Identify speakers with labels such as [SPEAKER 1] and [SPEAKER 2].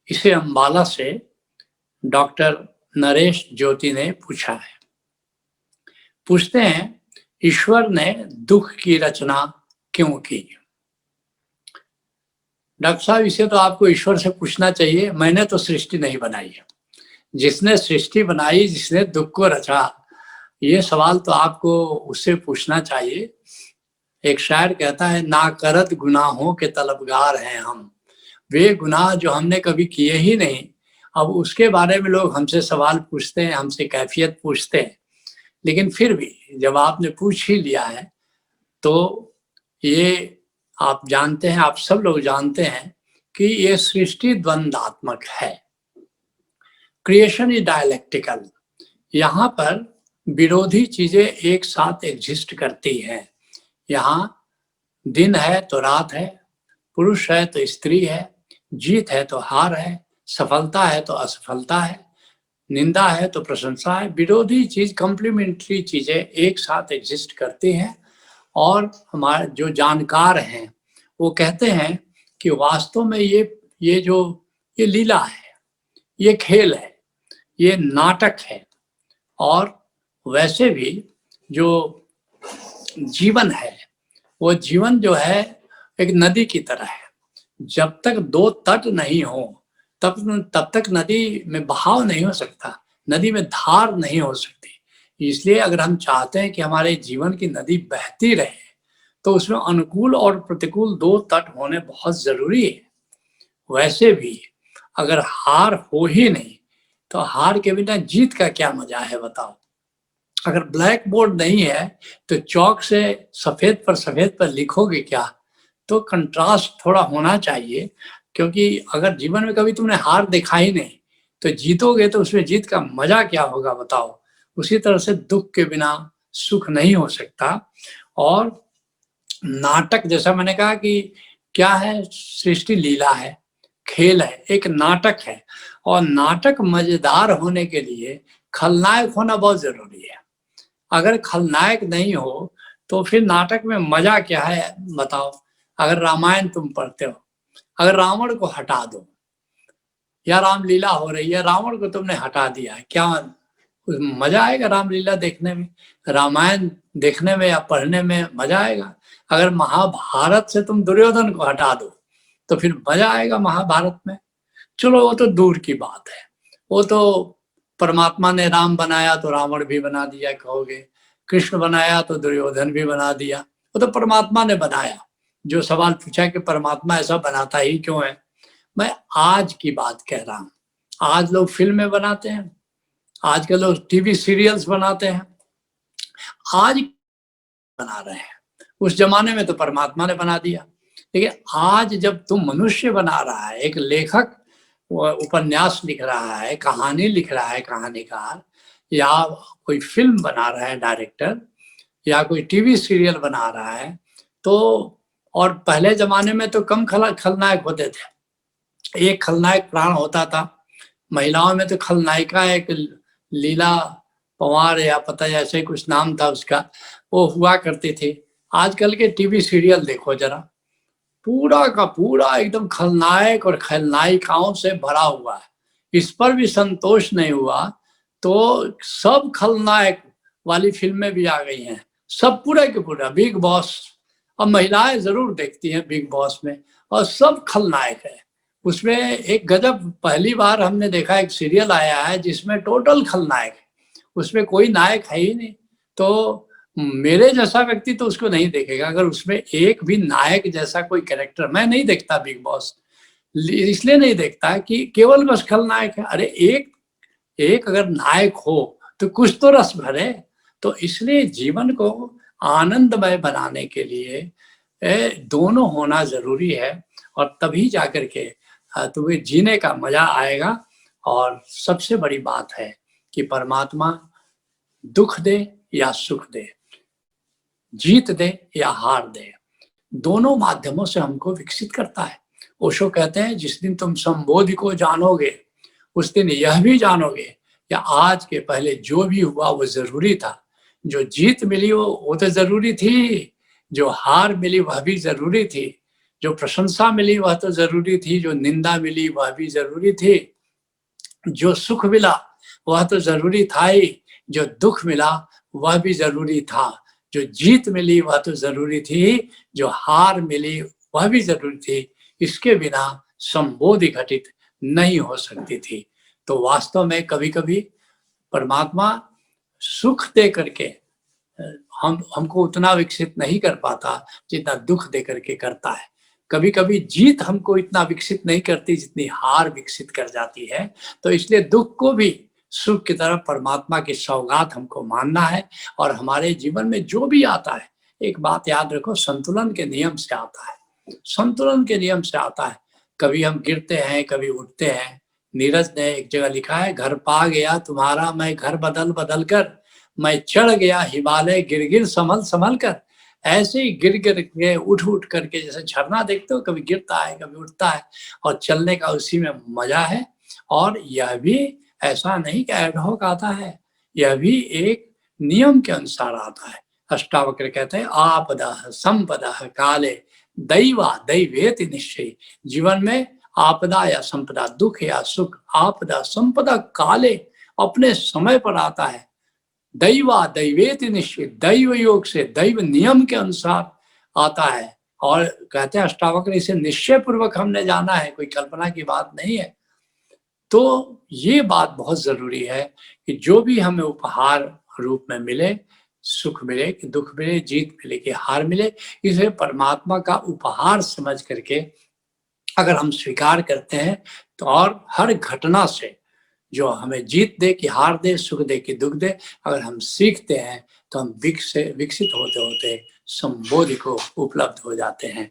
[SPEAKER 1] इसे अंबाला से डॉक्टर नरेश ज्योति ने पूछा है। पूछते हैं, ईश्वर ने दुख की रचना क्यों की? डॉक्टर साहब, इसे तो आपको ईश्वर से पूछना चाहिए। मैंने तो सृष्टि नहीं बनाई है। जिसने सृष्टि बनाई, जिसने दुख को रचा, ये सवाल तो आपको उससे पूछना चाहिए। एक शायर कहता है, ना करत गुनाहों के तलबगार हैं हम। वे गुनाह जो हमने कभी किए ही नहीं, अब उसके बारे में लोग हमसे सवाल पूछते हैं, हमसे कैफियत पूछते हैं। लेकिन फिर भी जब आपने पूछ ही लिया है तो ये आप जानते हैं, आप सब लोग जानते हैं कि ये सृष्टि द्वंद्वात्मक है। Creation is dialectical. यहाँ पर विरोधी चीजें एक साथ एग्जिस्ट करती हैं। यहाँ दिन है तो रात है, पुरुष है तो स्त्री है, जीत है तो हार है, सफलता है तो असफलता है, निंदा है तो प्रशंसा है। विरोधी चीज, कॉम्प्लीमेंट्री चीजें एक साथ एग्जिस्ट करती हैं। और हमारे जो जानकार हैं वो कहते हैं कि वास्तव में ये लीला है, ये खेल है, ये नाटक है। और वैसे भी जो जीवन है, वो जीवन जो है एक नदी की तरह है। जब तक दो तट नहीं हो तब तक नदी में बहाव नहीं हो सकता, नदी में धार नहीं हो सकती। इसलिए अगर हम चाहते हैं कि हमारे जीवन की नदी बहती रहे तो उसमें अनुकूल और प्रतिकूल दो तट होने बहुत जरूरी है। वैसे भी अगर हार हो ही नहीं तो हार के बिना जीत का क्या मजा है, बताओ। अगर ब्लैक बोर्ड नहीं है तो चौक से सफेद पर लिखोगे क्या? तो कंट्रास्ट थोड़ा होना चाहिए, क्योंकि अगर जीवन में कभी तुमने हार देखा ही नहीं तो जीतोगे तो उसमें जीत का मजा क्या होगा, बताओ। उसी तरह से दुख के बिना सुख नहीं हो सकता। और नाटक, जैसा मैंने कहा कि क्या है, सृष्टि लीला है, खेल है, एक नाटक है। और नाटक मजेदार होने के लिए खलनायक होना बहुत जरूरी है। अगर खलनायक नहीं हो तो फिर नाटक में मजा क्या है, बताओ। अगर रामायण तुम पढ़ते हो, अगर रावण को हटा दो, या रामलीला हो रही है, रावण को तुमने हटा दिया, क्या मजा आएगा रामलीला देखने में? रामायण देखने में या पढ़ने में मजा आएगा? अगर महाभारत से तुम दुर्योधन को हटा दो तो फिर मजा आएगा महाभारत में? चलो वो तो दूर की बात है। वो तो परमात्मा ने राम बनाया तो रावण भी बना दिया कहोगे, कृष्ण बनाया तो दुर्योधन भी बना दिया। वो तो परमात्मा ने बनाया। जो सवाल पूछा कि परमात्मा ऐसा बनाता ही क्यों है, मैं आज की बात कह रहा हूं। आज लोग फिल्में बनाते हैं, आजकल लोग टीवी सीरियल्स बनाते हैं, आज बना रहे हैं। उस जमाने में तो परमात्मा ने बना दिया। देखिए, आज जब तुम मनुष्य बना रहा है, एक लेखक उपन्यास लिख रहा है, कहानी लिख रहा है कहानीकार, या कोई फिल्म बना रहा है डायरेक्टर, या कोई टीवी सीरियल बना रहा है, तो और पहले जमाने में तो कम खलनायक होते थे, एक खलनायक प्राण होता था। महिलाओं में तो खलनायिका एक लीला पंवार या पता ऐसे कुछ नाम था उसका, वो हुआ करती थी। आजकल के टीवी सीरियल देखो जरा, पूरा का पूरा एकदम खलनायक और खलनायिकाओं से भरा हुआ है। इस पर भी संतोष नहीं हुआ तो सब खलनायक वाली फिल्में भी आ गई हैं, सब पूरा के पूरा बिग बॉस। अब महिलाएं जरूर देखती हैं बिग बॉस में, और सब खलनायक है उसमें। एक गजब, पहली बार हमने देखा एक सीरियल आया है जिसमें टोटल खलनायक है, उसमें कोई नायक है ही नहीं। तो मेरे जैसा व्यक्ति तो उसको नहीं देखेगा अगर उसमें एक भी नायक जैसा कोई कैरेक्टर। मैं नहीं देखता बिग बॉस, इसलिए नहीं देखता कि केवल बस खलनायक है। अरे एक एक अगर नायक हो तो कुछ तो रस भरे। तो इसलिए जीवन को आनंदमय बनाने के लिए दोनों होना जरूरी है, और तभी जाकर के तुम्हें जीने का मजा आएगा। और सबसे बड़ी बात है कि परमात्मा दुख दे या सुख दे, जीत दे या हार दे, दोनों माध्यमों से हमको विकसित करता है। ओशो कहते हैं, जिस दिन तुम संबोधि को जानोगे उस दिन यह भी जानोगे या आज के पहले जो भी हुआ वो जरूरी था। जो जीत मिली वो तो जरूरी थी, जो हार मिली वह भी जरूरी थी। जो प्रशंसा मिली वह तो जरूरी थी, जो निंदा मिली वह भी जरूरी थी, जो सुख मिला वह तो जरूरी था ही, जो दुख मिला वह भी जरूरी था, जो जीत मिली वह तो जरूरी थी, जो हार मिली वह भी जरूरी थी, इसके बिना संबोधि घटित नहीं हो सकती थी। तो वास्तव में कभी कभी परमात्मा सुख दे करके हमको उतना विकसित नहीं कर पाता जितना दुख दे करके करता है। कभी कभी जीत हमको इतना विकसित नहीं करती जितनी हार विकसित कर जाती है। तो इसलिए दुख को भी सुख की तरफ परमात्मा की सौगात हमको मानना है। और हमारे जीवन में जो भी आता है, एक बात याद रखो, संतुलन के नियम से आता है, संतुलन के नियम से आता है। कभी हम गिरते हैं, कभी उठते हैं। नीरज ने एक जगह लिखा है, घर पा गया तुम्हारा मैं घर बदल बदल कर, मैं चढ़ गया हिमालय गिर गिर संभल संभल कर। ऐसे ही गिर गिर के उठ उठ करके, जैसे झरना देखते हो, कभी गिरता है कभी उठता है, और चलने का उसी में मजा है। और यह भी ऐसा नहीं कि एडहॉक आता है, यह भी एक नियम के अनुसार आता है। अष्टावक्र कहते हैं, आपदा संपदा काले दैवा दैवेति निश्चय। जीवन में आपदा या संपदा, दुख या सुख, आपदा संपदा काले, अपने समय पर आता है। दैवा दैवेति निश्चय, दैव योग से, दैव नियम के अनुसार आता है। और कहते हैं अष्टावक्र, इसे निश्चय पूर्वक हमने जाना है, कोई कल्पना की बात नहीं है। तो ये बात बहुत जरूरी है कि जो भी हमें उपहार रूप में मिले, सुख मिले कि दुख मिले, जीत मिले कि हार मिले, इसे परमात्मा का उपहार समझ करके अगर हम स्वीकार करते हैं, तो और हर घटना से, जो हमें जीत दे कि हार दे, सुख दे कि दुख दे, अगर हम सीखते हैं, तो हम विकसित होते होते संबोधि को उपलब्ध हो जाते हैं।